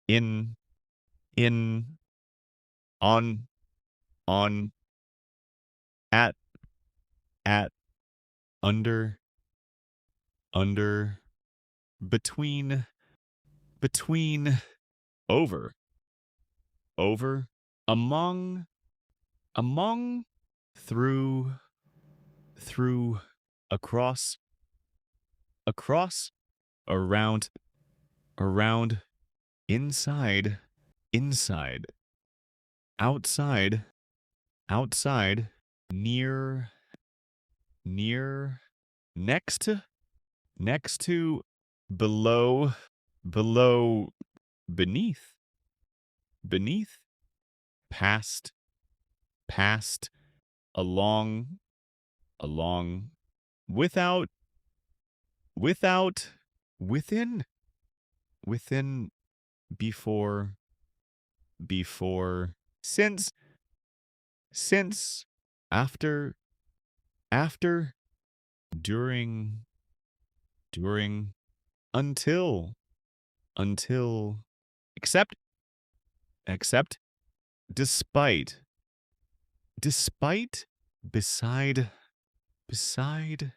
in, in, on, at, at, under, between, over, among, through, across, around, inside, outside, near, next to, below, beneath, past, along, without, within, before, since, after, during, until, except, despite, beside,